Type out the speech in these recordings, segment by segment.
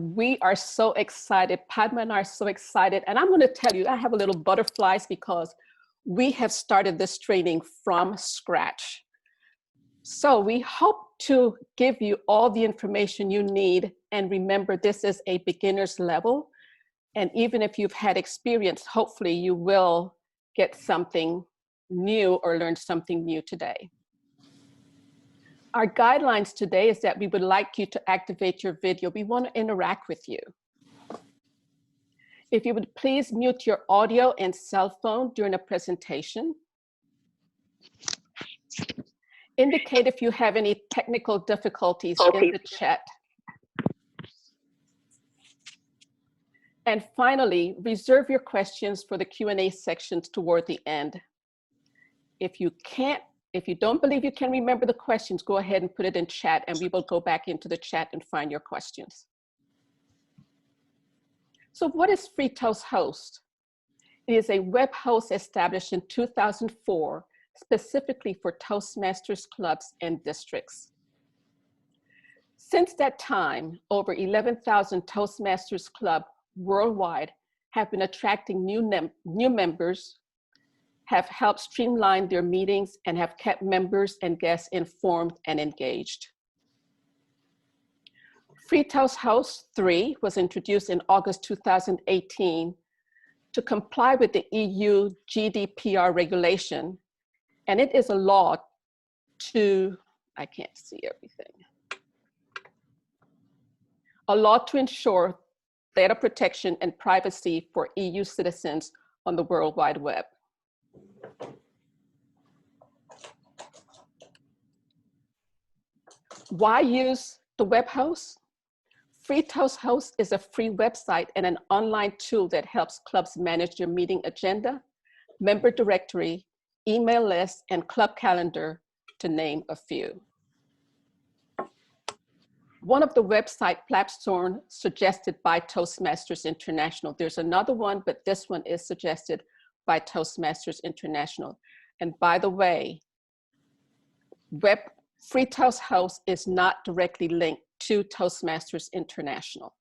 We are so excited. Padma and I are so excited. And I'm going to tell you, I have a little butterflies because we have started this training from scratch. So we hope to give you all the information you need. And remember, this is a beginner's level. And even if you've had experience, hopefully you will get something new or learn something new today. Our guidelines today is that we would like you to activate your video. We want to interact with you. If you would please mute your audio and cell phone during a presentation. Indicate if you have any technical difficulties in the chat. And finally, reserve your questions for the Q&A sections toward the end. If you don't believe you can remember the questions, go ahead and put it in chat and we will go back into the chat and find your questions. So what is FreeToast Host? It is a web host established in 2004, specifically for Toastmasters clubs and districts. Since that time, over 11,000 Toastmasters clubs worldwide have been attracting new members, have helped streamline their meetings, and have kept members and guests informed and engaged. FreeToast Host 3 was introduced in August 2018 to comply with the EU GDPR regulation, and it is a law to, I can't see everything, a law to ensure data protection and privacy for EU citizens on the World Wide Web. Why use the web host? FreeToast Host is a free website and an online tool that helps clubs manage their meeting agenda, member directory, email list, and club calendar, to name a few. One of the website platforms suggested by Toastmasters International. There's another one, but this one is suggested by Toastmasters International. And by the way, FreeToast Host is not directly linked to Toastmasters International.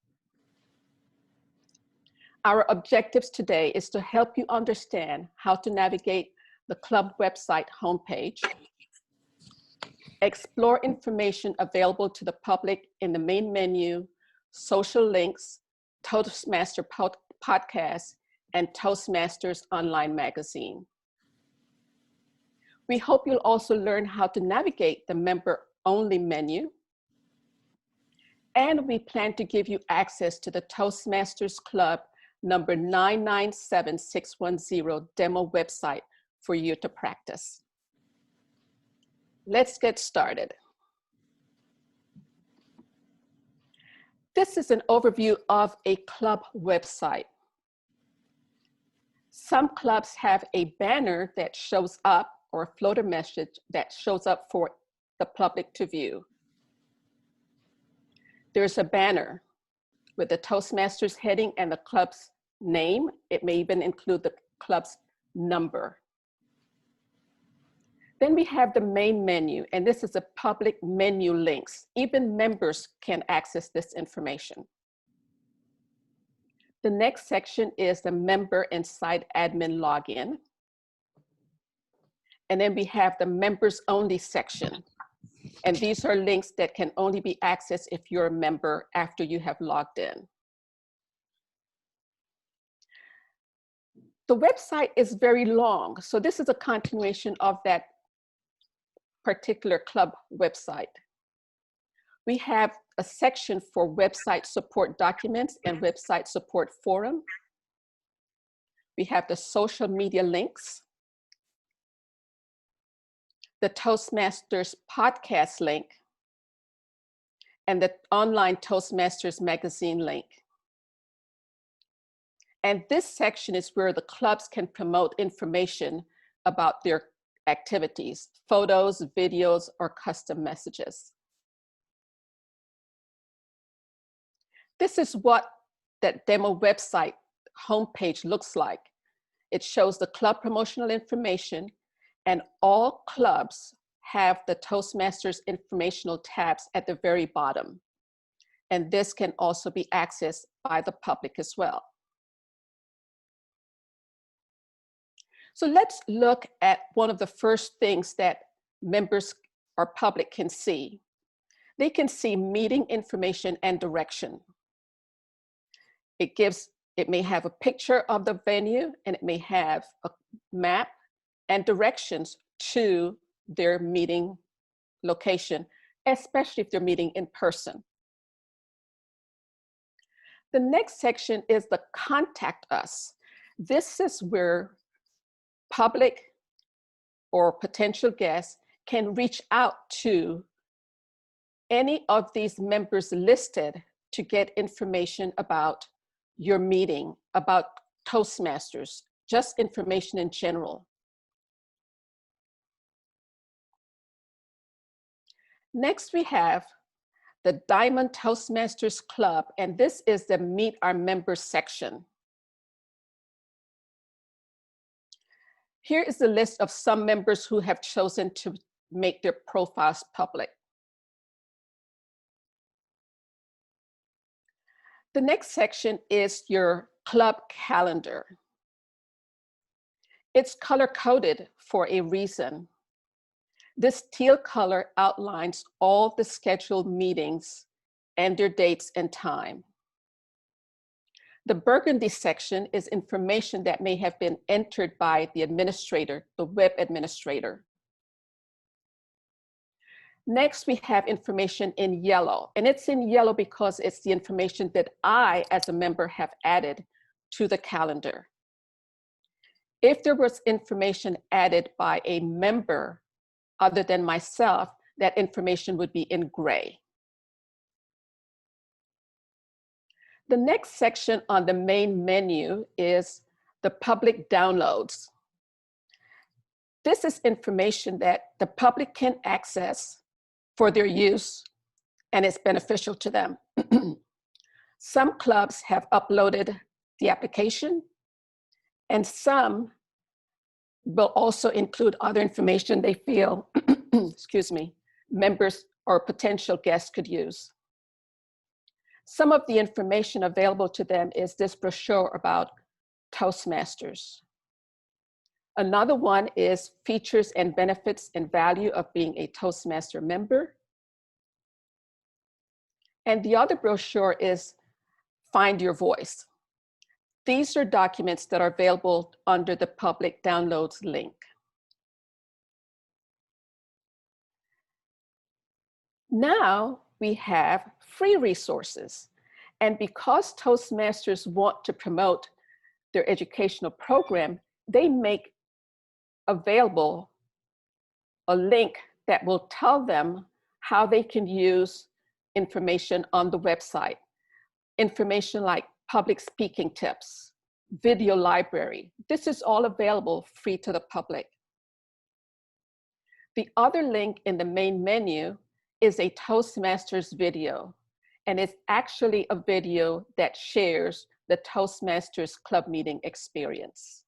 Our objectives today is to help you understand how to navigate the club website homepage, explore information available to the public in the main menu, social links, Toastmaster podcast, and Toastmasters online magazine. We hope you'll also learn how to navigate the member-only menu. And we plan to give you access to the Toastmasters Club number 997610 demo website for you to practice. Let's get started. This is an overview of a club website. Some clubs have a banner that shows up, or a floater message that shows up for the public to view. There's a banner with the Toastmasters heading and the club's name. It may even include the club's number. Then we have the main menu, and this is a public menu links. Even members can access this information. The next section is the member and site admin login. And then we have the members only section. And these are links that can only be accessed if you're a member after you have logged in. The website is very long. So this is a continuation of that particular club website. We have a section for website support documents and website support forum. We have the social media links, the Toastmasters podcast link, and the online Toastmasters magazine link. And this section is where the clubs can promote information about their activities, photos, videos, or custom messages. This is what that demo website homepage looks like. It shows the club promotional information, and all clubs have the Toastmasters informational tabs at the very bottom. and this can also be accessed by the public as well. So let's look at one of the first things that members or public can see. They can see meeting information and direction. It may have a picture of the venue, and it may have a map and directions to their meeting location, especially if they're meeting in person. The next section is the contact us. This is where public or potential guests can reach out to any of these members listed to get information about your meeting, about Toastmasters, just information in general. Next, we have the Diamond Toastmasters Club, and this is the Meet Our Members section. Here is the list of some members who have chosen to make their profiles public. The next section is your club calendar. It's color-coded for a reason. This teal color outlines all the scheduled meetings and their dates and time. The burgundy section is information that may have been entered by the administrator, the web administrator. Next, we have information in yellow, and it's in yellow because it's the information that I, as a member, have added to the calendar. If there was information added by a member other than myself, that information would be in gray. The next section on the main menu is the public downloads. This is information that the public can access for their use, and it's beneficial to them. Some clubs have uploaded the application, and some will also include other information they feel, excuse me, members or potential guests could use. Some of the information available to them is this brochure about Toastmasters. Another one is features and benefits and value of being a Toastmaster member. And the other brochure is Find Your Voice. These are documents that are available under the public downloads link. Now we have free resources. And because Toastmasters want to promote their educational program, they make available a link that will tell them how they can use information on the website. Information like public speaking tips, video library. This is all available free to the public. The other link in the main menu is a Toastmasters video, and it's actually a video that shares the Toastmasters club meeting experience.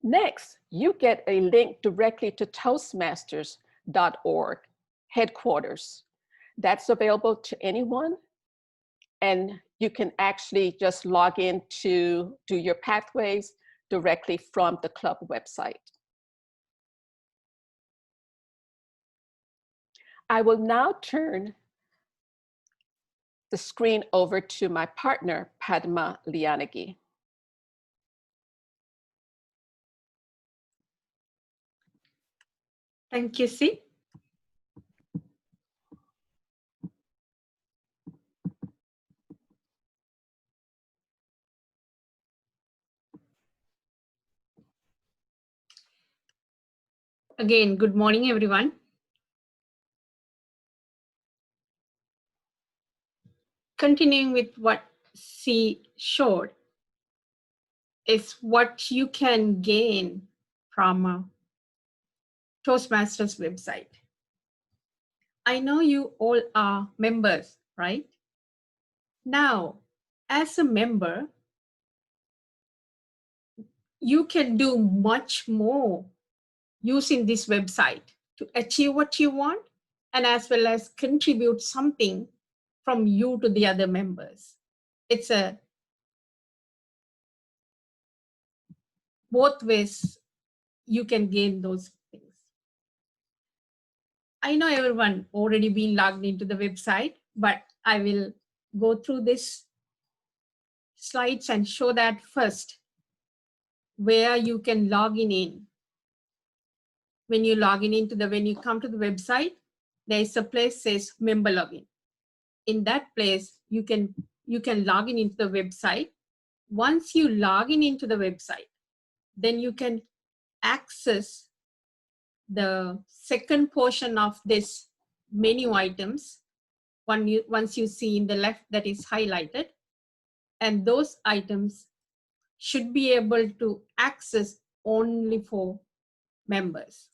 Next, you get a link directly to Toastmasters.org headquarters. That's available to anyone, and you can actually just log in to do your pathways directly from the club website. I will now turn the screen over to my partner, Padma Liyanage. Thank you, Si. Again, good morning, everyone. Continuing with what Si showed is what you can gain from Toastmasters website. I know you all are members, right? Now, as a member, you can do much more using this website to achieve what you want, and as well as contribute something from you to the other members. It's a both ways you can gain those things. I know everyone already been logged into the website, but I will go through this slides and show that first, where you can log in. When you log in when you come to the website, there is a place says member login. In that place, you can log into the website. Once you log into the website, then you can access the second portion of this menu items. Once you see in the left that is highlighted, and those items should be able to access only for members.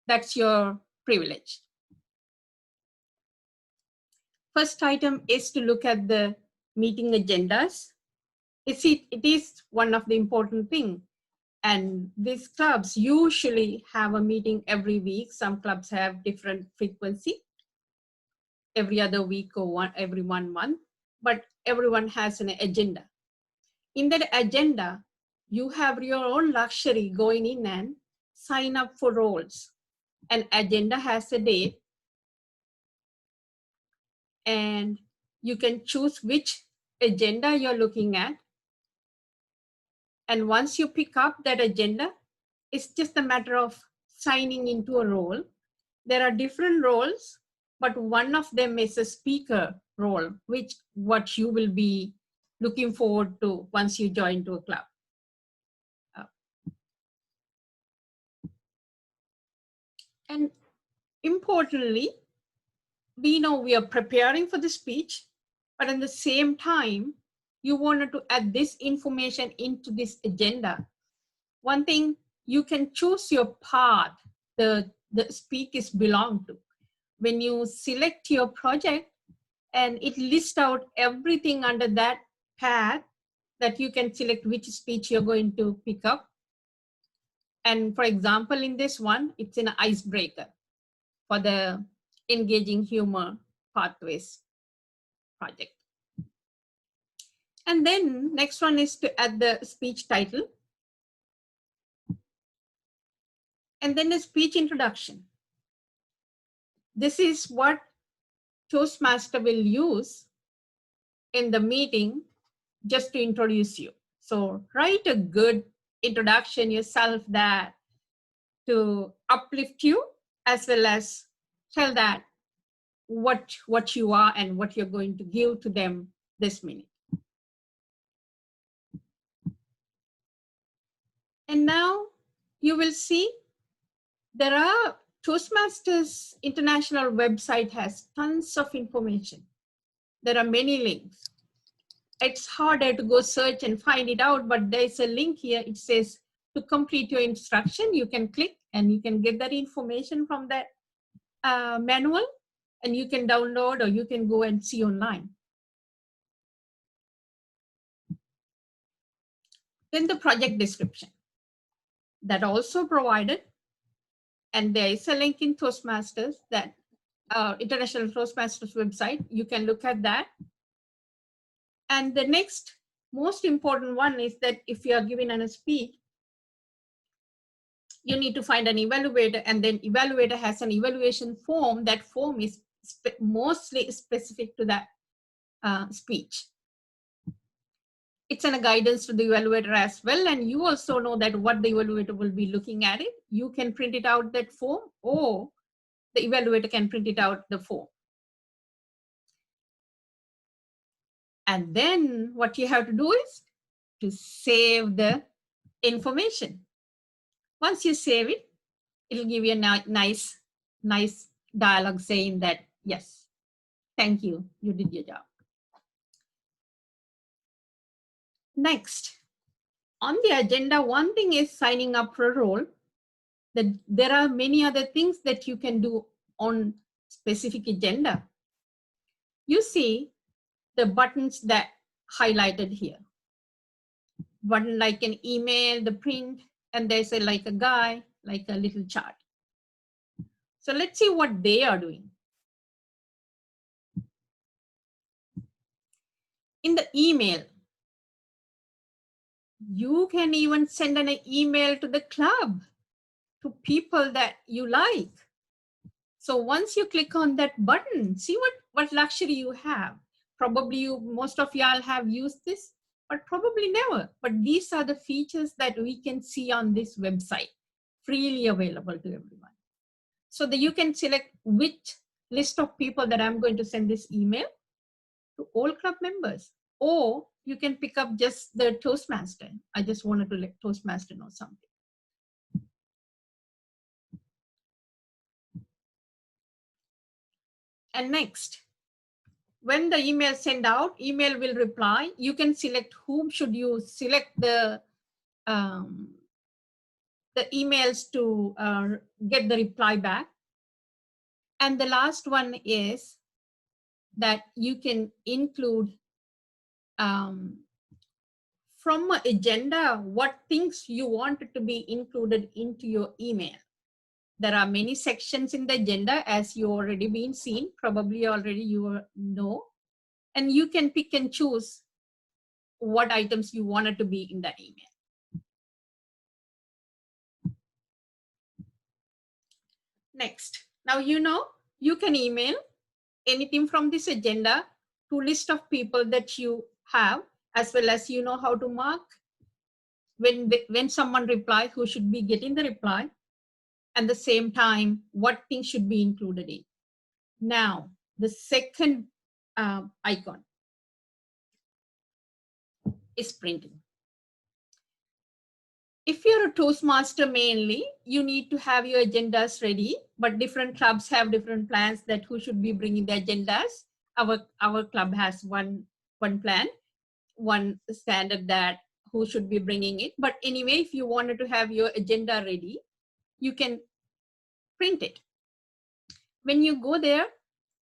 That's your privilege. First item is to look at the meeting agendas. It is one of the important things. And these clubs usually have a meeting every week. Some clubs have different frequency, every other week or every 1 month, but everyone has an agenda. In that agenda, you have your own luxury going in and sign up for roles. An agenda has a date, and you can choose which agenda you're looking at. And once you pick up that agenda, it's just a matter of signing into a role. There are different roles, but one of them is a speaker role, what you will be looking forward to once you join to a club. And importantly, we know we are preparing for the speech, but at the same time, you wanted to add this information into this agenda. One thing, you can choose your path the speakers belong to. When you select your project, and it lists out everything under that path, that you can select which speech you're going to pick up. And for example, in this one, it's an icebreaker for the engaging humor pathways project. And then next one is to add the speech title. And then the speech introduction. This is what Toastmaster will use in the meeting just to introduce you. So write a good introduction yourself that to uplift you, as well as tell that what you are and what you're going to give to them this minute. And now you will see there are Toastmasters International website has tons of information. There are many links. It's harder to go search and find it out, but there's a link here. It says to complete your instruction, you can click and you can get that information from that manual, and you can download or you can go and see online. Then the project description that also provided, and there is a link in Toastmasters, that International Toastmasters website. You can look at that. And the next most important one is that if you are given a speech, you need to find an evaluator, and then evaluator has an evaluation form. That form is mostly specific to that speech. It's a guidance to the evaluator as well, and you also know that what the evaluator will be looking at it. You can print it out, that form, or the evaluator can print it out, the form. And then what you have to do is to save the information. Once you save it, it'll give you a nice dialogue saying that, yes, thank you, you did your job. Next, on the agenda, one thing is signing up for a role. There are many other things that you can do on specific agenda. You see the buttons that highlighted here. Button like an email, the print, and there's like a guy, like a little chart. So let's see what they are doing. In the email, you can even send an email to the club, to people that you like. So once you click on that button, see what luxury you have. Probably most of y'all have used this, but probably never. But these are the features that we can see on this website, freely available to everyone. So that you can select which list of people that I'm going to send this email to, all club members. Or you can pick up just the Toastmaster. I just wanted to let Toastmaster know something. And next, when the email send out, email will reply. You can select whom should you select the emails to get the reply back. And the last one is that you can include from an agenda what things you want to be included into your email. There are many sections in the agenda, as you already been seen, probably already you know, and you can pick and choose what items you wanted to be in that email. Next, now you know you can email anything from this agenda to list of people that you have, as well as you know how to mark when someone reply, who should be getting the reply, and the same time what things should be included in. Now the second icon is printing. If you're a Toastmaster mainly, you need to have your agendas ready, but different clubs have different plans that who should be bringing the agendas. Our club has one plan, one standard that who should be bringing it. But anyway, if you wanted to have your agenda ready, you can print it. When you go there,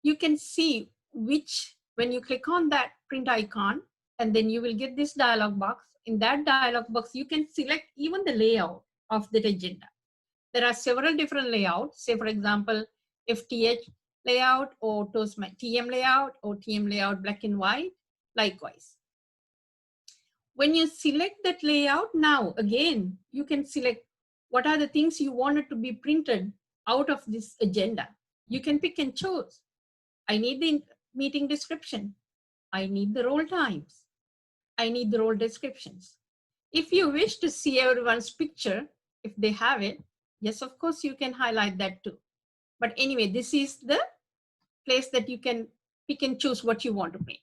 you can see when you click on that print icon, and then you will get this dialog box. In that dialog box, you can select even the layout of that agenda. There are several different layouts. Say, for example, FTH layout or TM layout or TM layout black and white, likewise. When you select that layout, now again, you can select what are the things you wanted to be printed out of this agenda. You can pick and choose. I need the meeting description. I need the role times. I need the role descriptions. If you wish to see everyone's picture, if they have it, yes, of course, you can highlight that too. But anyway, this is the place that you can pick and choose what you want to print.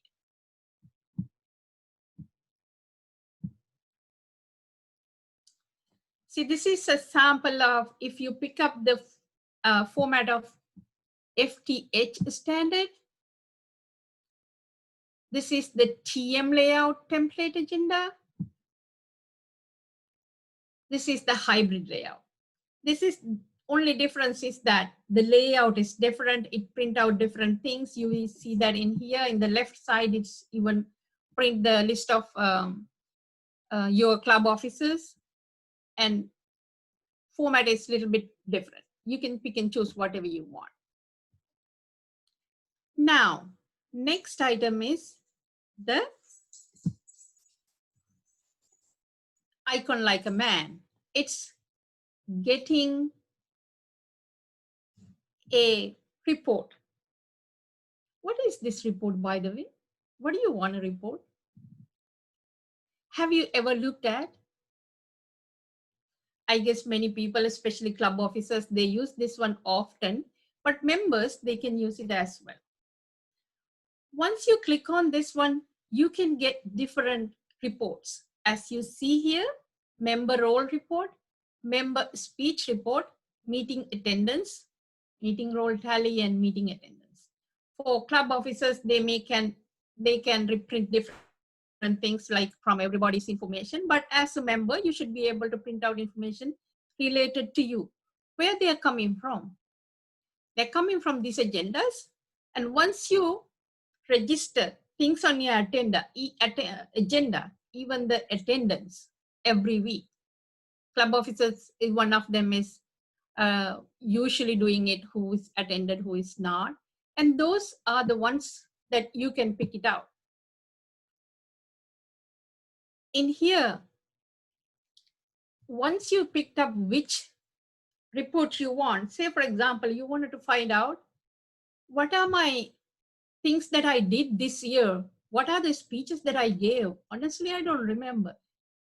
See, this is a sample of, if you pick up the format of FTH standard, this is the TM layout template agenda. This is the hybrid layout. This is only difference is that the layout is different. It print out different things. You will see that in here in the left side, it's even print the list of your club officers, and format is a little bit different. You can pick and choose whatever you want. Now, next item is the icon like a man. It's getting a report. What is this report, by the way? What do you want to report? Have you ever looked at? I guess many people, especially club officers, they use this one often, but members, they can use it as well. Once you click on this one, you can get different reports. As you see here, member role report, member speech report, meeting attendance, meeting roll tally, and meeting attendance. For club officers, they can reprint different things like from everybody's information, but as a member, you should be able to print out information related to you, where they are coming from. They're coming from these agendas, and once you register things on your agenda, even the attendance every week. Club officers, one of them is usually doing it, who is attended, who is not. And those are the ones that you can pick it out. In here, once you picked up which report you want, say for example, you wanted to find out what are my things that I did this year, what are the speeches that I gave? Honestly, I don't remember.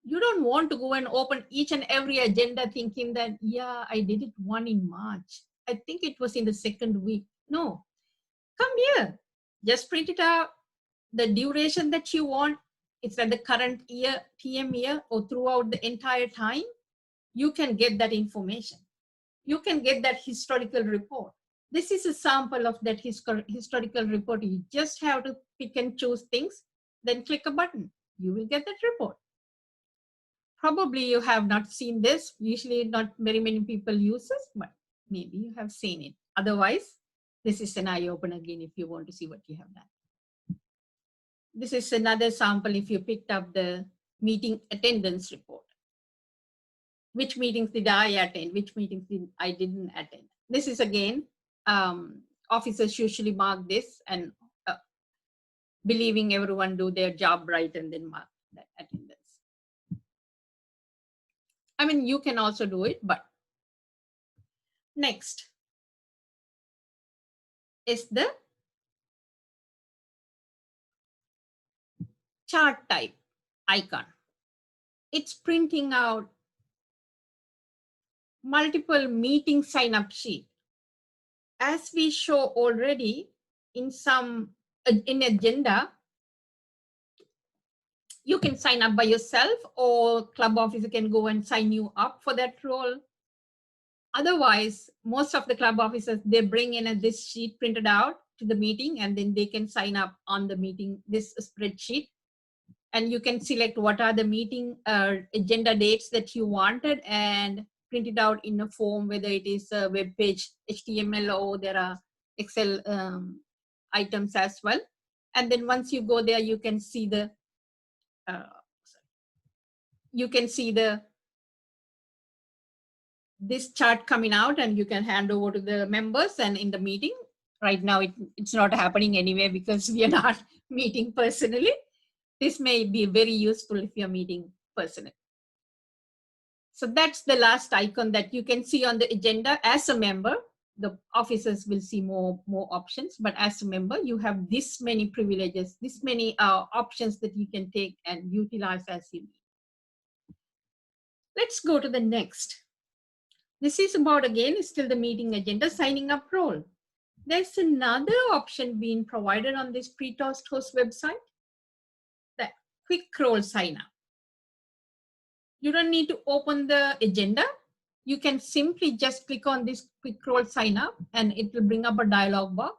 You don't want to go and open each and every agenda thinking that, yeah, I did it one in March. I think it was in the second week. No, come here, just print it out. The duration that you want, it's at the current year, TM year, or throughout the entire time, you can get that information. You can get that historical report. This is a sample of that historical report. You just have to pick and choose things, then click a button. You will get that report. Probably you have not seen this. Usually not very many people use this, but maybe you have seen it. Otherwise, this is an eye-opener again if you want to see what you have done. This is another sample if you picked up the meeting attendance report. Which meetings did I attend? Which meetings I didn't attend? This is again, officers usually mark this and believing everyone do their job right and then mark that attendance. I mean, you can also do it, but next is the chart type icon. It's printing out multiple meeting sign-up sheet. As we show already in agenda, you can sign up by yourself or club officer can go and sign you up for that role. Otherwise, most of the club officers, they bring in this sheet printed out to the meeting and then they can sign up on the meeting, this spreadsheet. And you can select what are the meeting agenda dates that you wanted and print it out in a form, whether it is a web page, HTML, or there are Excel items as well. And then once you go there, you can see the this chart coming out and you can hand over to the members and in the meeting. Right now, it's not happening anyway because we are not meeting personally. This may be very useful if you're meeting personally. So that's the last icon that you can see on the agenda. As a member, the officers will see more options, but as a member, you have this many privileges, this many options that you can take and utilize as you need. Let's go to the next. This is about, again, still the meeting agenda, signing up role. There's another option being provided on this pre-toast host website, the quick role sign up. You don't need to open the agenda. You can simply just click on this quick role sign up and it will bring up a dialog box.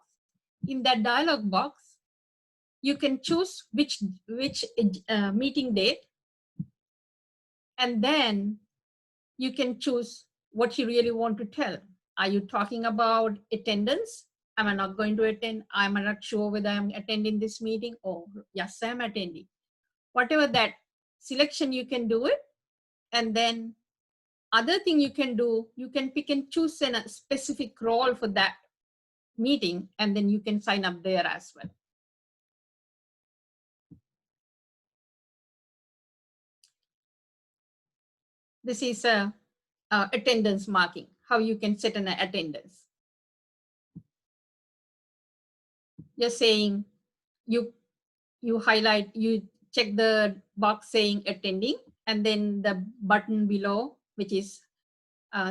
In that dialog box, you can choose which meeting date, and then you can choose what you really want to tell. Are you talking about attendance? Am I not going to attend? I'm not sure whether I'm attending this meeting, or yes, I'm attending. Whatever that selection, you can do it. And then other thing you can do, you can pick and choose a specific role for that meeting, and then you can sign up there as well. This is a attendance marking, how you can set an attendance. You're saying you highlight, you check the box saying attending, and then the button below, which is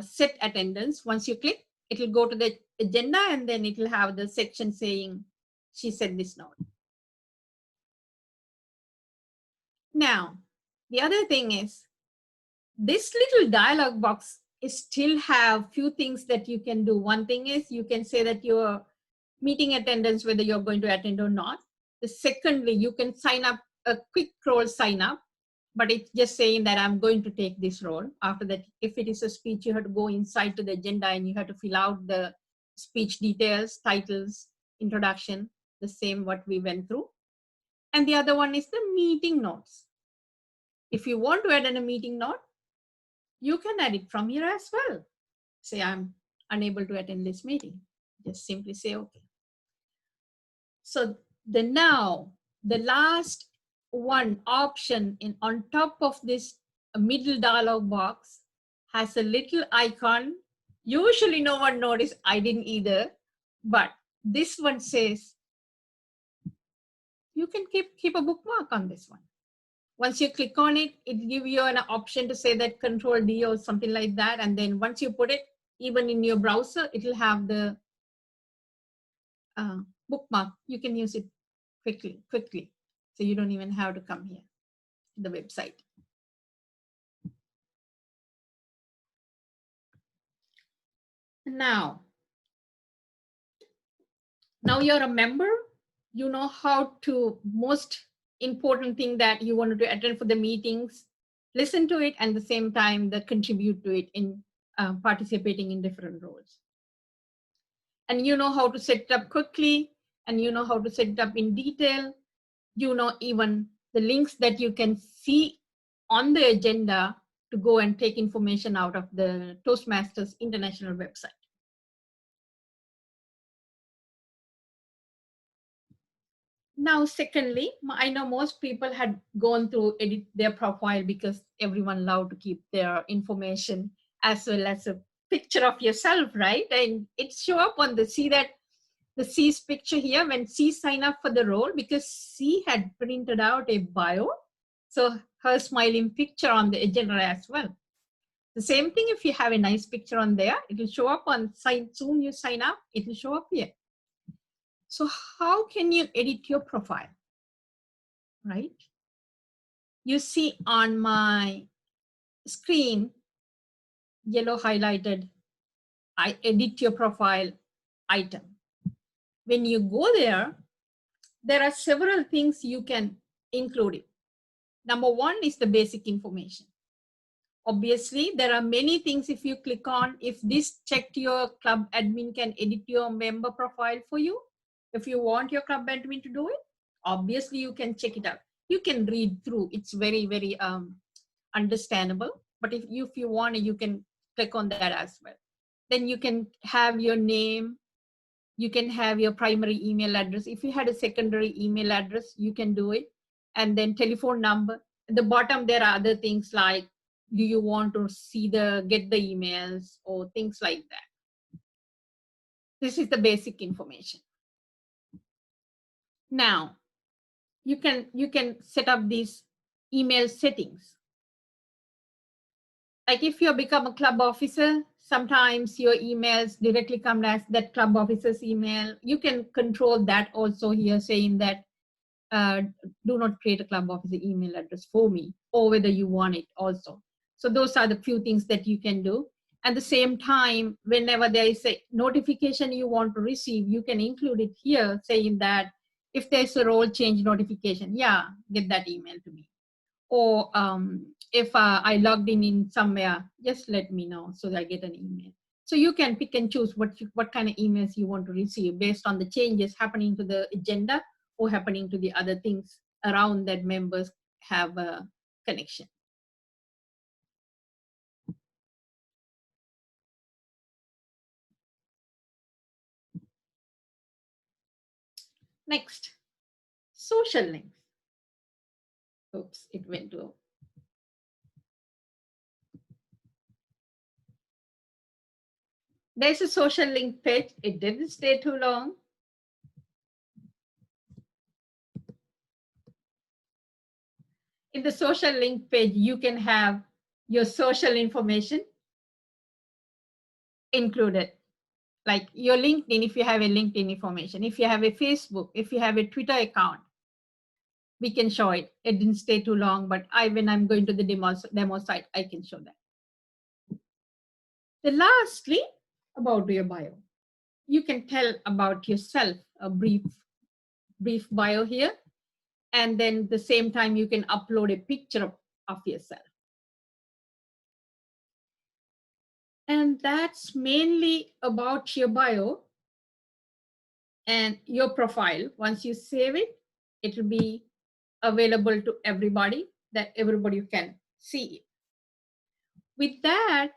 set attendance. Once you click, it will go to the agenda and then it will have the section saying she said this note. Now, the other thing is this little dialog box still have few things that you can do. One thing is you can say that your meeting attendance, whether you're going to attend or not. Secondly, you can sign up a quick role sign up, but it's just saying that I'm going to take this role. After that, if it is a speech, you have to go inside to the agenda and you have to fill out the speech details, titles, introduction, the same what we went through. And the other one is the meeting notes. If you want to add in a meeting note, you can add it from here as well. say I'm unable to attend this meeting. Just simply say okay. So now the last one option on top of this middle dialog box has a little icon. Usually no one noticed, I didn't either, but this one says you can keep a bookmark on this one. Once you click on it, it gives you an option to say that Control D or something like that. And then once you put it, even in your browser, it will have the bookmark. You can use it quickly. So you don't even have to come here to the website. Now you're a member, you know how to, most important thing that you wanted to attend for the meetings, listen to it, and at the same time that contribute to it in participating in different roles. And you know how to set it up quickly, and you know how to set it up in detail. You know even the links that you can see on the agenda to go and take information out of the Toastmasters International website. Now, secondly, I know most people had gone through edit their profile because everyone loved to keep their information as well as a picture of yourself, right? And it show up on the, see that the C's picture here when C signed up for the role, because C had printed out a bio. So her smiling picture on the agenda as well. The same thing, if you have a nice picture on there, it will show up on soon you sign up, it will show up here. So how can you edit your profile, right? You see on my screen, yellow highlighted, I edit your profile item. When you go there are several things you can include it. Number one is the basic information. Obviously, there are many things if you click on, if this checked, your club admin can edit your member profile for you. If you want your club admin to do it, obviously you can check it out. You can read through, it's very, very understandable. But if you want, you can click on that as well. Then you can have your name, you can have your primary email address. If you had a secondary email address, you can do it. And then telephone number. At the bottom, there are other things like, do you want to see get the emails or things like that. This is the basic information. Now, you can set up these email settings. Like if you become a club officer, sometimes your emails directly come as that club officer's email. You can control that also here, saying that do not create a club officer email address for me, or whether you want it also. So those are the few things that you can do. At the same time, whenever there is a notification you want to receive, you can include it here, saying that if there's a role change notification, yeah, get that email to me. Or if I logged in somewhere, just let me know so that I get an email. So you can pick and choose what kind of emails you want to receive based on the changes happening to the agenda or happening to the other things around that members have a connection. Next, social links. Oops, it went to. There's a social link page. It didn't stay too long. In the social link page, you can have your social information included. Like your LinkedIn, if you have a LinkedIn information, if you have a Facebook, if you have a Twitter account, we can show it. It didn't stay too long, but when I'm going to the demo site, I can show that. Then lastly, about your bio. You can tell about yourself, a brief bio here. And then at the same time, you can upload a picture of yourself. And that's mainly about your bio and your profile. Once you save it, it will be available to everybody, that everybody can see it. With that,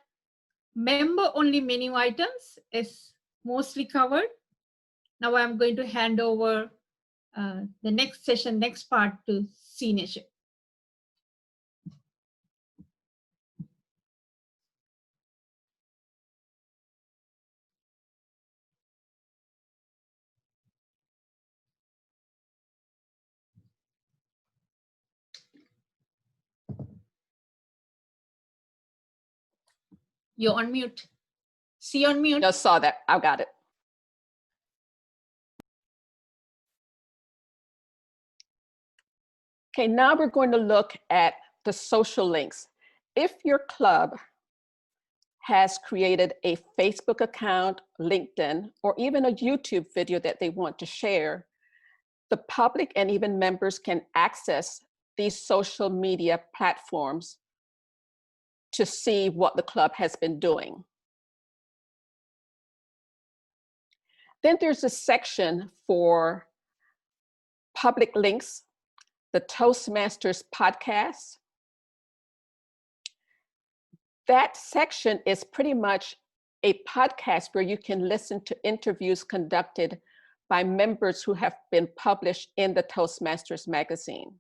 member-only menu items is mostly covered. Now I'm going to hand over the next session, next part to Zenia. You're on mute. See on mute. Just saw that. I got it. Okay, now we're going to look at the social links. If your club has created a Facebook account, LinkedIn, or even a YouTube video that they want to share, the public and even members can access these social media platforms to see what the club has been doing. Then there's a section for public links, the Toastmasters podcast. That section is pretty much a podcast where you can listen to interviews conducted by members who have been published in the Toastmasters magazine.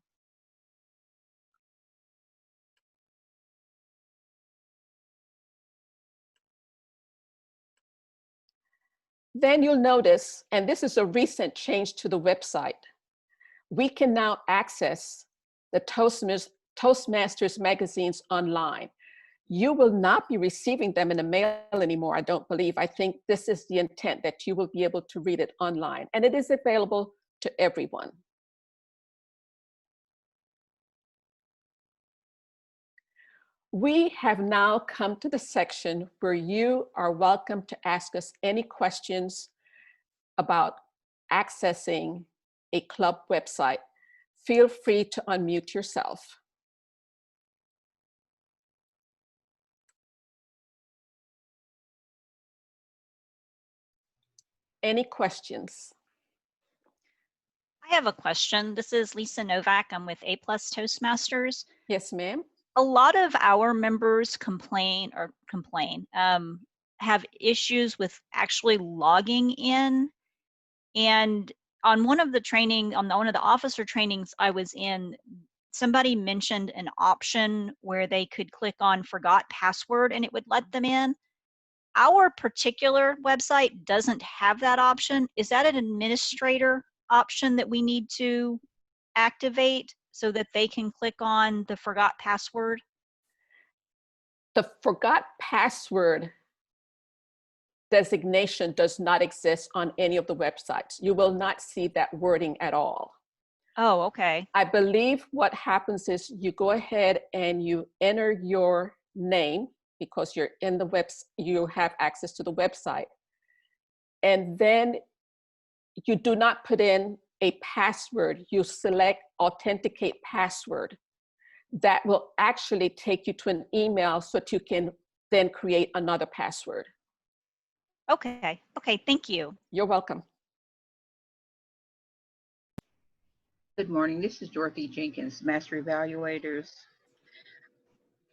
Then you'll notice, and this is a recent change to the website, we can now access the Toastmasters magazines online. You will not be receiving them in the mail anymore, I don't believe. I think this is the intent, that you will be able to read it online, and it is available to everyone. We have now come to the section where you are welcome to ask us any questions about accessing a club website. Feel free to unmute yourself. Any questions? I have a question. This is Lisa Novak. I'm with A+ Toastmasters. Yes, ma'am. A lot of our members have issues with actually logging in. And on one of the officer trainings I was in, somebody mentioned an option where they could click on forgot password and it would let them in. Our particular website doesn't have that option. Is that an administrator option that we need to activate so that they can click on the forgot password? The forgot password designation does not exist on any of the websites. You will not see that wording at all. Oh, okay. I believe what happens is you go ahead and you enter your name, because you're in the you have access to the website. And then you do not put in a password, you select authenticate password. That will actually take you to an email so that you can then create another password. Okay, thank you. You're welcome. Good morning, this is Dorothy Jenkins, Master Evaluators.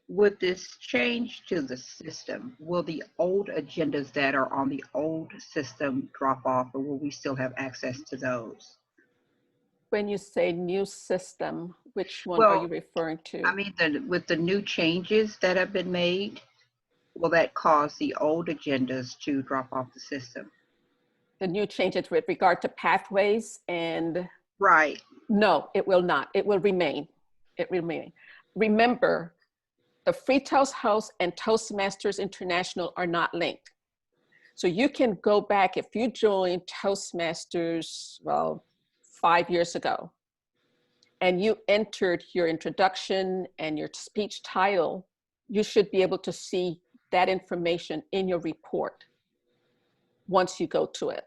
With this change to the system, will the old agendas that are on the old system drop off, or will we still have access to those? When you say new system, which one are you referring to? I mean, with the new changes that have been made, will that cause the old agendas to drop off the system? The new changes with regard to pathways and... Right. No, it will not. It will remain. It will remain. Remember, the Free Toast House and Toastmasters International are not linked. So you can go back, if you joined Toastmasters, well, 5 years ago, and you entered your introduction and your speech title, you should be able to see that information in your report once you go to it.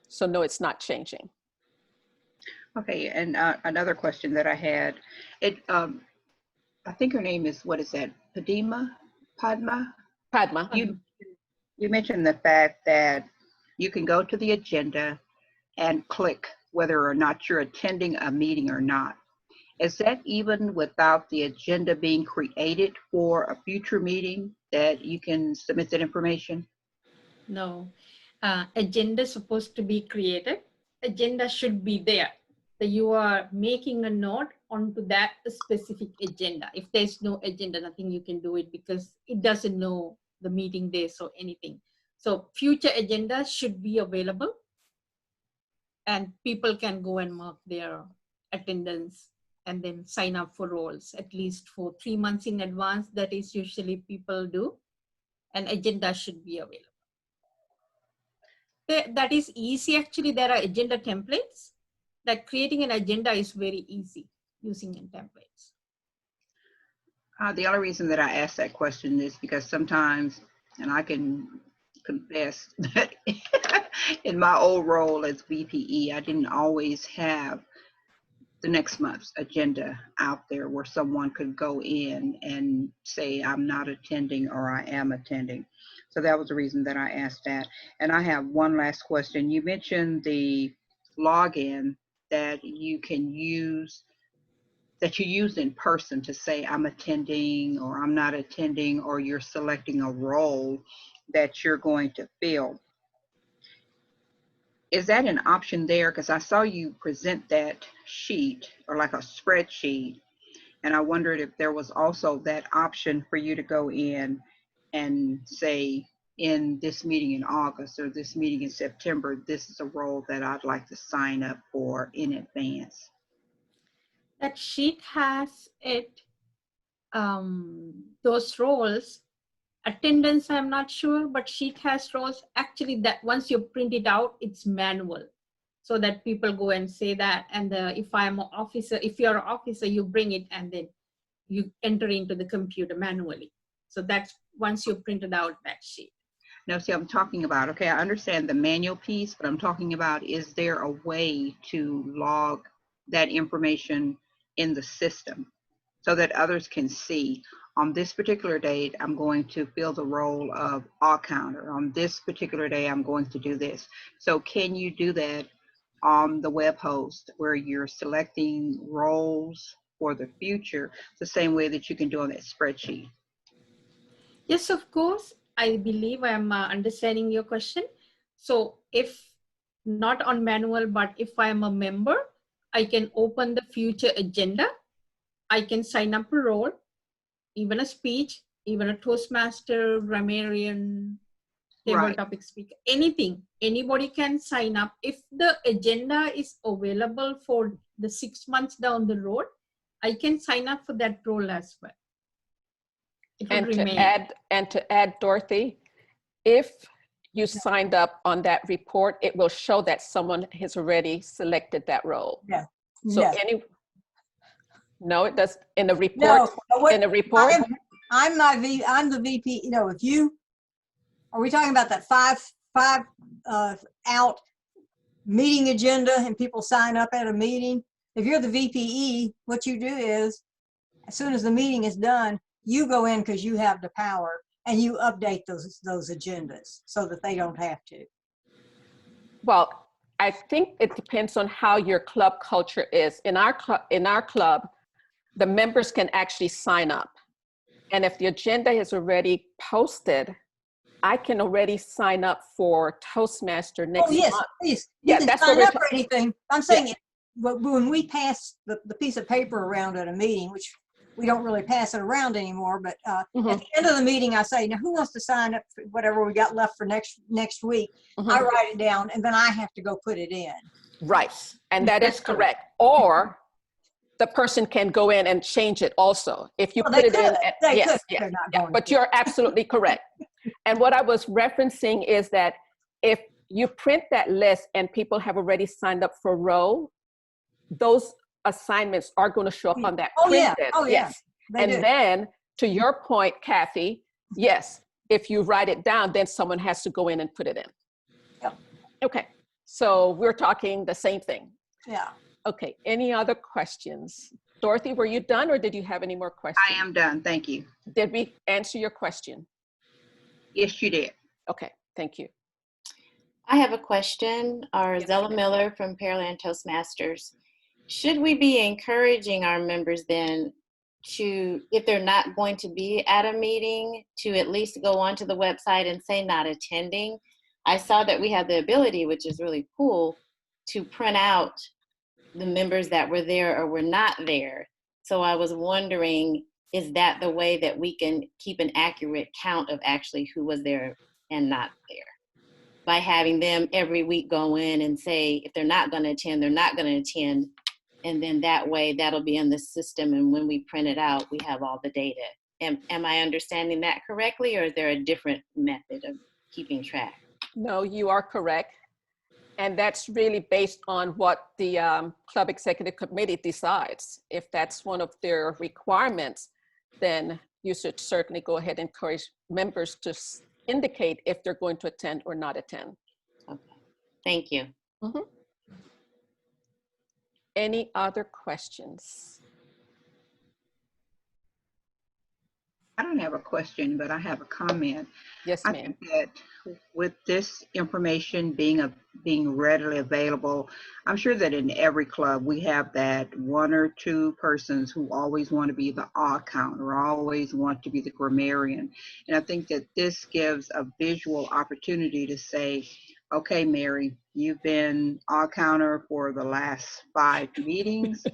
So no, it's not changing. Okay, and another question that I had, I think her name is, what is that, Padma? Padma. You mentioned the fact that you can go to the agenda and click whether or not you're attending a meeting or not. Is that even without the agenda being created for a future meeting that you can submit that information? No, agenda is supposed to be created. Agenda should be there. So you are making a note onto that specific agenda. If there's no agenda, nothing you can do it because it doesn't know the meeting days or anything. So future agendas should be available and people can go and mark their attendance and then sign up for roles at least for 3 months in advance. That is usually people do. An agenda should be available. That is easy. Actually, there are agenda templates. That creating an agenda is very easy using in templates. The only reason that I asked that question is because sometimes, and I can confess that in my old role as VPE, I didn't always have the next month's agenda out there where someone could go in and say, I'm not attending or I am attending. So that was the reason that I asked that. And I have one last question. You mentioned the login that you can use, that you use in person to say I'm attending or I'm not attending, or you're selecting a role that you're going to fill. Is that an option there? Because I saw you present that sheet or like a spreadsheet, and I wondered if there was also that option for you to go in and say, in this meeting in August or this meeting in September, this is a role that I'd like to sign up for in advance. That sheet has it, those roles. Attendance, I'm not sure, but sheet has roles. Actually, that once you print it out, it's manual, so that people go and say that. And if I'm an officer, if you're an officer, you bring it and then you enter into the computer manually. So that's once you printed out that sheet. No, see, I'm talking about, okay, I understand the manual piece, but I'm talking about, is there a way to log that information in the system so that others can see, on this particular date, I'm going to fill the role of all counter. On this particular day, I'm going to do this. So can you do that on the web host where you're selecting roles for the future the same way that you can do on that spreadsheet? Yes, of course. I believe I'm understanding your question. So if not on manual, but if I'm a member, I can open the future agenda. I can sign up a role, even a speech, even a Toastmaster, grammarian, table Right. topic speaker, anything. Anybody can sign up. If the agenda is available for the 6 months down the road, I can sign up for that role as well. And to add, Dorothy, if you signed up on that report, it will show that someone has already selected that role. Yeah. So Yes. No, it does in the report. No, in the report. I'm the VP. You know, if you are we talking about that five out meeting agenda and people sign up at a meeting? If you're the VPE, what you do is, as soon as the meeting is done, you go in because you have the power and you update those agendas so that they don't have to. Well, I think it depends on how your club culture is. In our club, the members can actually sign up. And if the agenda is already posted, I can already sign up for Toastmaster next month. Please. Yeah, you can that's sign what up for anything. I'm saying when we pass the piece of paper around at a meeting, which we don't really pass it around anymore, but at the end of the meeting, I say, now who wants to sign up for whatever we got left for next week? I write it down and then I have to go put it in. Right, and that is correct. Or the person can go in and change it also. If you put it in, yes, but you're absolutely correct. And what I was referencing is that if you print that list and people have already signed up for a role, those assignments are going to show up on that printed. Yes. And then to your point, Kathy, yes, if you write it down, then someone has to go in and put it in. Yep. Okay, so we're talking the same thing. Yeah. Okay, any other questions? Dorothy, were you done or did you have any more questions? I am done, thank you. Did we answer your question? Yes, you did. Okay, thank you. I have a question. Zella Miller from Pearland Toastmasters. Should we be encouraging our members then to, if they're not going to be at a meeting, to at least go onto the website and say not attending? I saw that we have the ability, which is really cool, to print out the members that were there or were not there. So I was wondering, is that the way that we can keep an accurate count of actually who was there and not there? By having them every week go in and say, if they're not going to attend, they're not going to attend. And then that way that'll be in the system. And when we print it out, we have all the data. Am I understanding that correctly, or is there a different method of keeping track? No, you are correct. And that's really based on what the Club Executive Committee decides. If that's one of their requirements, then you should certainly go ahead and encourage members to indicate if they're going to attend or not attend. Okay, thank you. Mm-hmm. Any other questions? I don't have a question, but I have a comment. Yes, I ma'am. think that with this information being readily available, I'm sure that in every club we have that one or two persons who always want to be the odd counter, always want to be the grammarian. And I think that this gives a visual opportunity to say, okay, Mary, you've been odd counter for the last 5 meetings,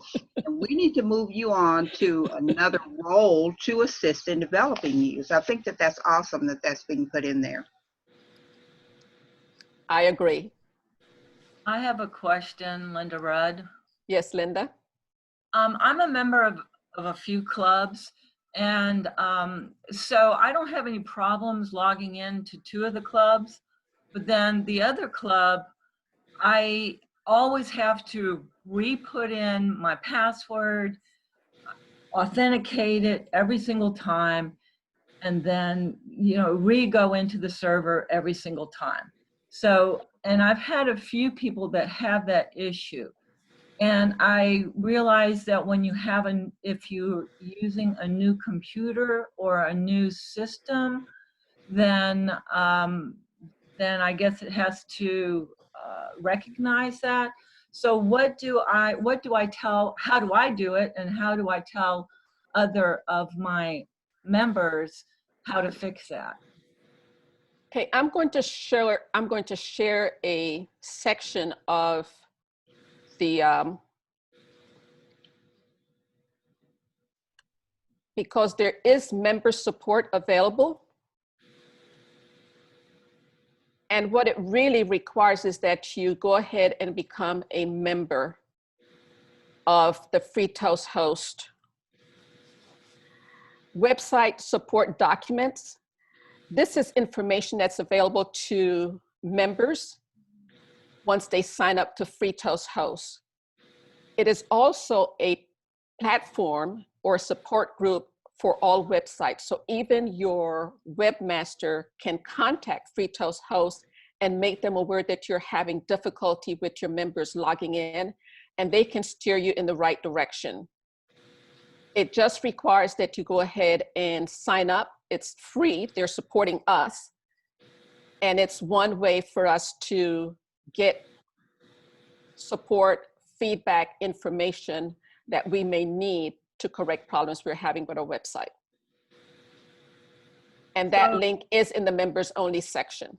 and we need to move you on to another role to assist in developing you. So I think that that's awesome that that's being put in there. I agree. I have a question, Linda Rudd. Yes, Linda? I'm a member of a few clubs, and so I don't have any problems logging into 2 of the clubs, but then the other club, I always have to re-put in my password, authenticate it every single time, and then, you know, re-go into the server every single time. So, and I've had a few people that have that issue. And I realize that when you have if you're using a new computer or a new system, then I guess it has to recognize that. So what do I tell, how do I do it, and how do I tell other of my members how to fix that? Okay, I'm going to share a section of the because there is member support available. And what it really requires is that you go ahead and become a member of the Free Toast host. Website support documents. This is information that's available to members once they sign up to Free Toast host. It is also a platform or support group for all websites. So even your webmaster can contact Free Toast host and make them aware that you're having difficulty with your members logging in, and they can steer you in the right direction. It just requires that you go ahead and sign up. It's free, they're supporting us. And it's one way for us to get support, feedback, information that we may need to correct problems we're having with our website. And that link is in the members only section.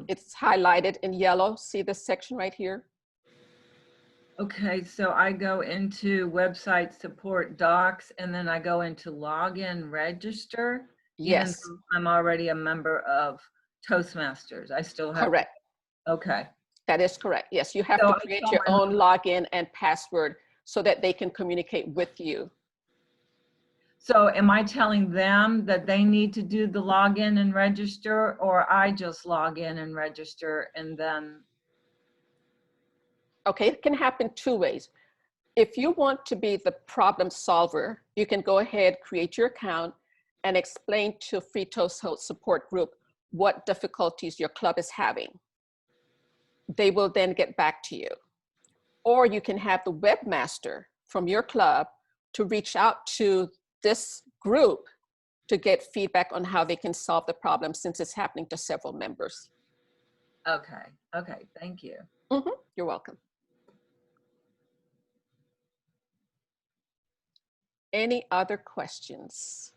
It's highlighted in yellow. See this section right here? Okay, so I go into website support docs, and then I go into login register. Yes. Even though I'm already a member of Toastmasters, I still have. Correct. Okay. That is correct. Yes, you have So to create your own login and password so that they can communicate with you. So am I telling them that they need to do the login and register, or I just log in and register and then? Okay, it can happen 2 ways. If you want to be the problem solver, you can go ahead, create your account, and explain to Free Toast Host support group what difficulties your club is having. They will then get back to you. Or you can have the webmaster from your club to reach out to this group to get feedback on how they can solve the problem, since it's happening to several members. Okay, okay, thank you. You're welcome. Any other questions?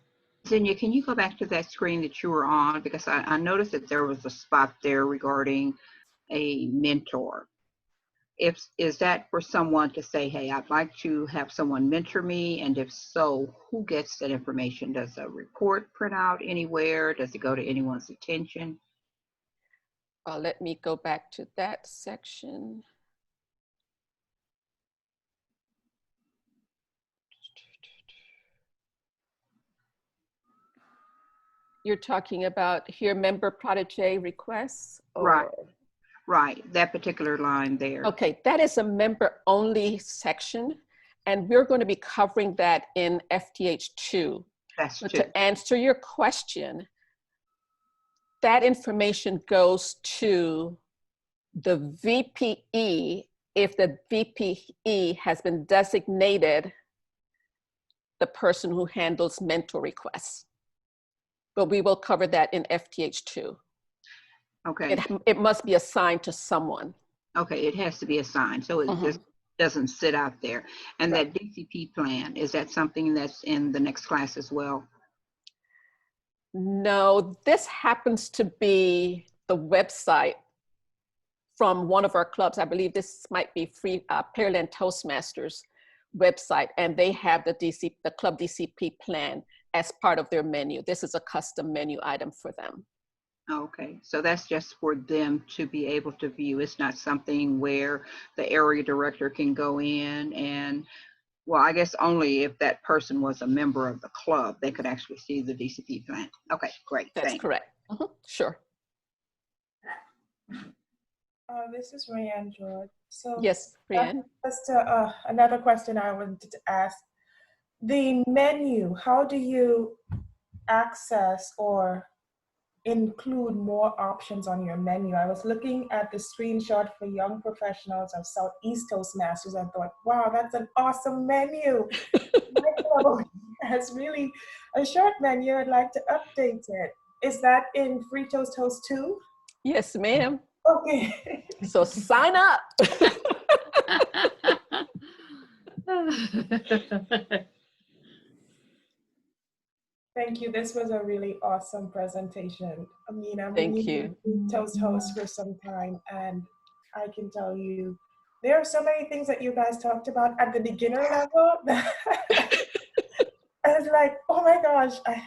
Zenia, can you go back to that screen that you were on? Because I noticed that there was a spot there regarding a mentor. Is that for someone to say, hey, I'd like to have someone mentor me? And if so, who gets that information? Does a report print out anywhere? Does it go to anyone's attention? Let me go back to that section. You're talking about here, member protege requests? Or... Right, that particular line there. Okay, that is a member only section, and we're going to be covering that in FTH2. That's But two. to answer your question, that information goes to the VPE if the VPE has been designated the person who handles mentor requests. But we will cover that in FTH2. Okay. It must be assigned to someone. Okay, it has to be assigned, so it just doesn't sit out there. And Right. that DCP plan, is that something that's in the next class as well? No, this happens to be the website from one of our clubs. I believe this might be free Pearland Toastmasters website, and they have the club DCP plan as part of their menu. This is a custom menu item for them. Okay, so that's just for them to be able to view. It's not something where the area director can go in and, well, I guess only if that person was a member of the club, they could actually see the DCP plan. Okay, great. That's Thanks. correct. Sure. This is Rayanne George. So Yes, Brianne. just another question I wanted to ask. The menu, how do you access or include more options on your menu? I was looking at the screenshot for young professionals of Southeast Toastmasters. I thought, wow, that's an awesome menu. It's really a short menu. I'd like to update it. Is that in Free Toast Host 2? Yes, ma'am. Okay. So sign up. Thank you. This was a really awesome presentation. I mean, I'm Thank you. Toast host for some time, and I can tell you, there are so many things that you guys talked about at the beginner level that I was like, oh my gosh, I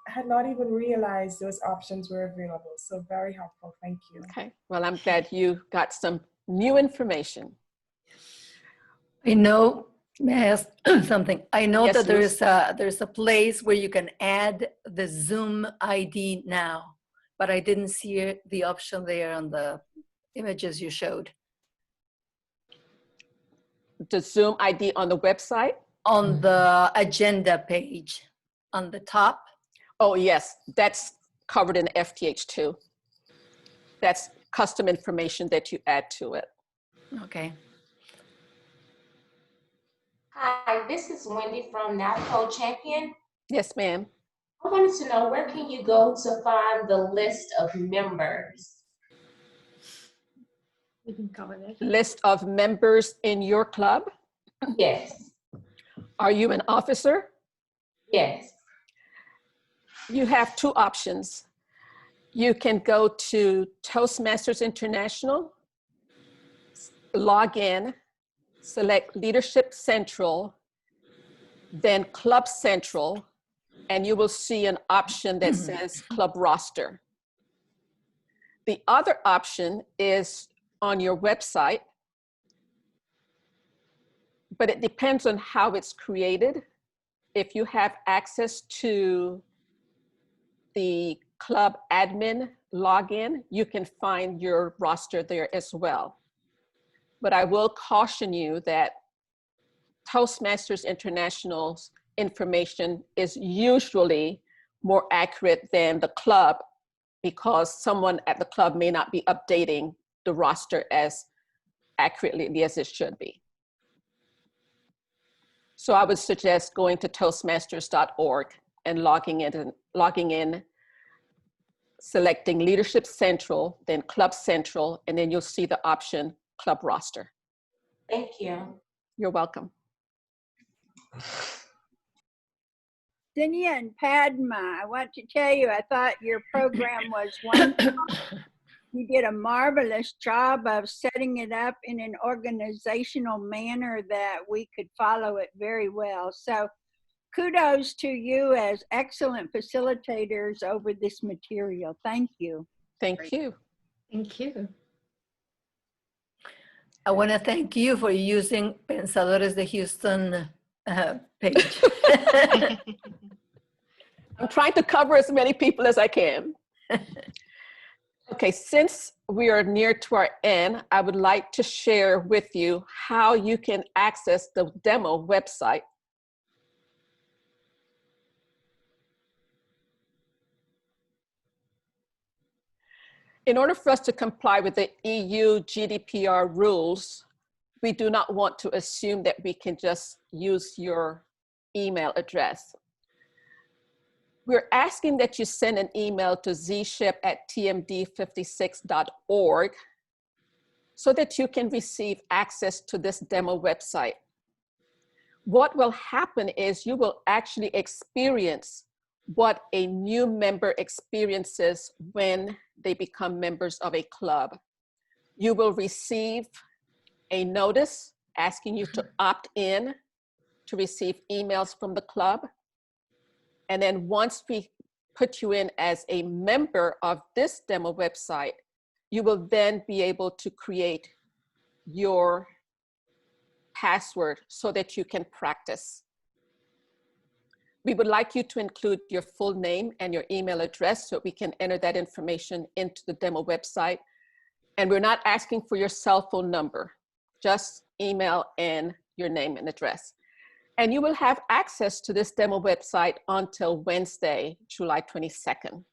had not even realized those options were available. So very helpful. Thank you. Okay. Well, I'm glad you got some new information. I know, may I ask something? I know Yes, that there's a place where you can add the Zoom ID now, but I didn't see the option there on the images you showed. The Zoom ID on the website? On the agenda page, on the top. Oh, yes, that's covered in FTH2. That's custom information that you add to it. Okay. Hi, this is Wendy from Navajo Champion. Yes, ma'am. I wanted to know, where can you go to find the list of members? You can cover that. List of members in your club? Yes, Are you an officer? yes. You have two options. You can go to Toastmasters International, log in, select Leadership Central, then Club Central, and you will see an option that says Club Roster. The other option is on your website, but it depends on how it's created. If you have access to the club admin login, you can find your roster there as well. But I will caution you that Toastmasters International's information is usually more accurate than the club, because someone at the club may not be updating the roster as accurately as it should be. So I would suggest going to toastmasters.org and logging in selecting Leadership Central, then Club Central, and then you'll see the option Club Roster. Thank you. You're welcome. Zenia and Padma, I want to tell you, I thought your program was wonderful. You did a marvelous job of setting it up in an organizational manner that we could follow it very well. So kudos to you as excellent facilitators over this material. Thank you. Thank you. Thank you. I want to thank you for using Pensadores de Houston page. I'm trying to cover as many people as I can. Okay, since we are near to our end, I would like to share with you how you can access the demo website. In order for us to comply with the EU GDPR rules, we do not want to assume that we can just use your email address. We're asking that you send an email to zshipp@tmd56.org so that you can receive access to this demo website. What will happen is you will actually experience what a new member experiences when they become members of a club. You will receive a notice asking you to opt in to receive emails from the club. And then once we put you in as a member of this demo website, you will then be able to create your password so that you can practice. We would like you to include your full name and your email address so we can enter that information into the demo website. And we're not asking for your cell phone number, just email and your name and address. And you will have access to this demo website until Wednesday, July 22nd.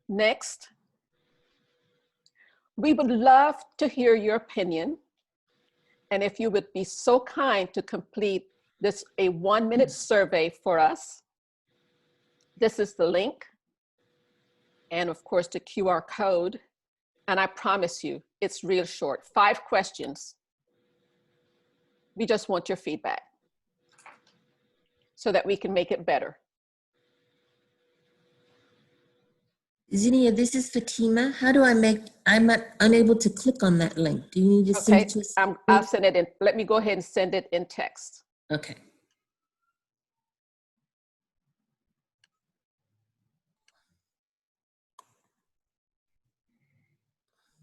Next, we would love to hear your opinion. And if you would be so kind to complete this, a 1-minute survey for us. This is the link. And of course, the QR code. And I promise you, it's real short. 5 questions. We just want your feedback so that we can make it better. Zenia, this is Fatima. How do I make, I'm unable to click on that link. Do you need to send it to us? I'll send it in. Let me go ahead and send it in text. Okay.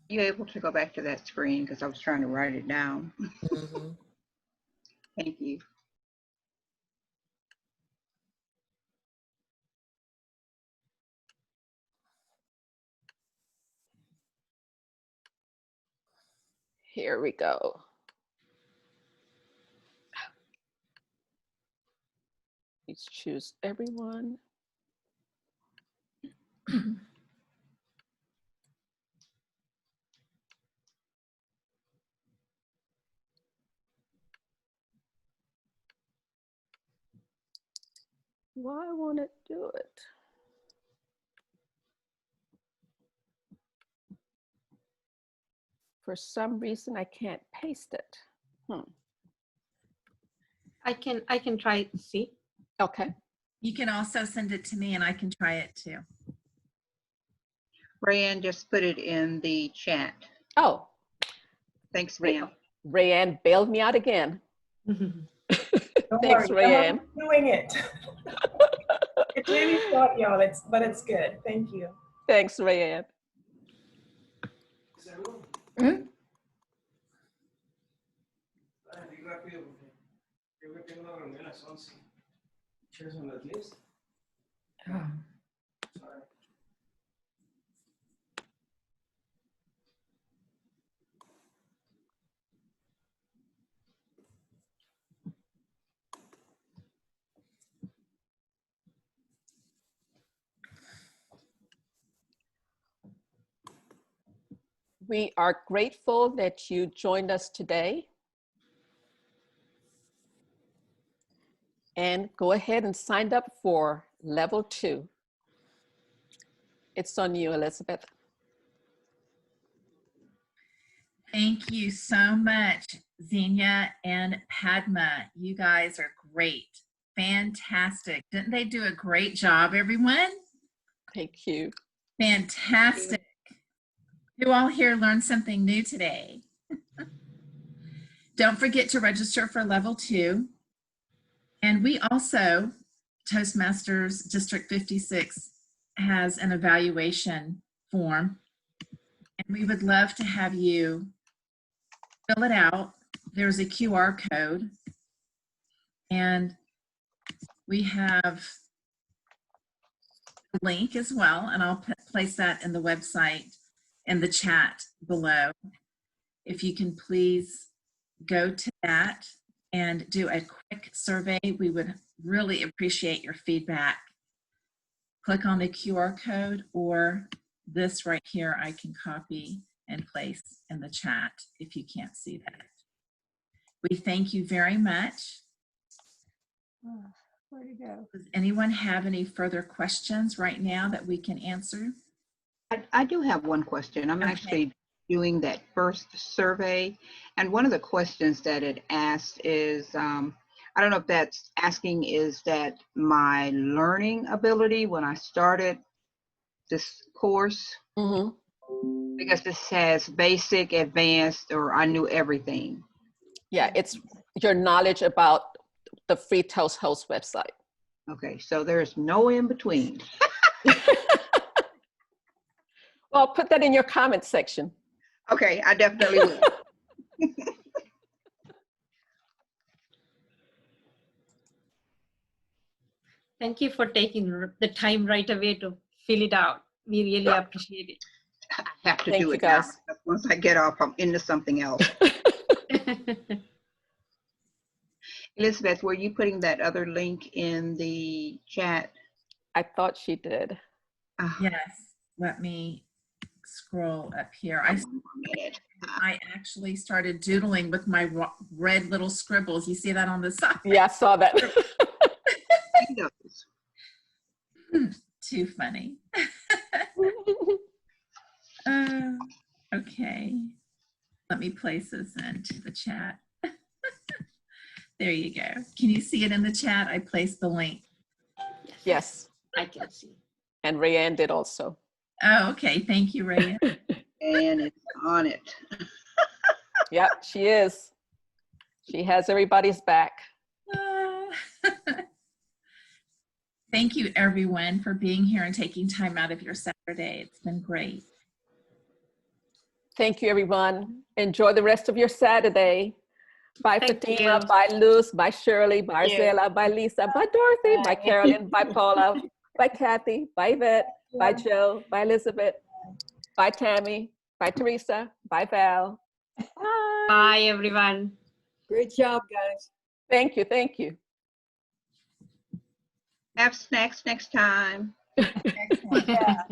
You able to go back to that screen because I was trying to write it down. Mm-hmm. Thank you. Here we go. Please choose everyone. Why won't it do it? For some reason, I can't paste it. I can try it, see. Okay. You can also send it to me and I can try it too. Rayanne just put it in the chat. Oh. Thanks, ma'am. Rayanne bailed me out again. Thanks, worry, Rayanne. I'm doing it. It's really short, y'all, but it's good. Thank you. Thanks, Rayanne. Mm-hmm. Oh. We are grateful that you joined us today. and go ahead and sign up for level 2. It's on you, Elizabeth. Thank you so much, Zenia and Padma. You guys are great. Fantastic. Didn't they do a great job, everyone? Thank you. Fantastic. Who all here learned something new today? Don't forget to register for level 2. And we also, Toastmasters District 56 has an evaluation form. And we would love to have you fill it out. There's a QR code. And we have a link as well. And I'll place that in the website, in the chat below. If you can please go to that and do a quick survey, we would really appreciate your feedback. Click on the QR code, or this right here I can copy and place in the chat if you can't see that. We thank you very much. Where'd it go? Does anyone have any further questions right now that we can answer? I do have one question. I'm actually doing that first survey, and one of the questions that it asked is, I don't know if that's asking, is that my learning ability when I started this course? Mm-hmm. Because this says basic, advanced, or I knew everything. Yeah, it's your knowledge about the Free Toast Host website. Okay, so there's no in between. Well, put that in your comment section. Okay, I definitely will. Thank you for taking the time right away to fill it out. We really appreciate it. I have to Thank do you, it now. guys. Once I get off, I'm into something else. Elizabeth, were you putting that other link in the chat? I thought she did. Yes, let me scroll up here. I actually started doodling with my red little scribbles. You see that on the side? Yeah, I saw that. Too funny. Okay, let me place this into the chat. There you go. Can you see it in the chat? I placed the link. Yes. I can see. And Rayanne did also. Oh, okay. Thank you, Rayanne. And it's on it. Yep, she is. She has everybody's back. Thank you, everyone, for being here and taking time out of your Saturday. It's been great. Thank you, everyone. Enjoy the rest of your Saturday. Bye, Thank Fatima. you. Bye, Luz. Bye, Shirley. Bye, Thank you. Zela. Bye, Lisa. Bye, Dorothy. Bye, Bye. Carolyn. Bye, Paula. Bye, Kathy. Bye, Yvette. Bye, Jill. Bye, Elizabeth. Bye, Tammy. Bye, Teresa. Bye, Val. Bye. Bye, everyone. Great job, guys. Thank you. Thank you. Have snacks next time. Yeah.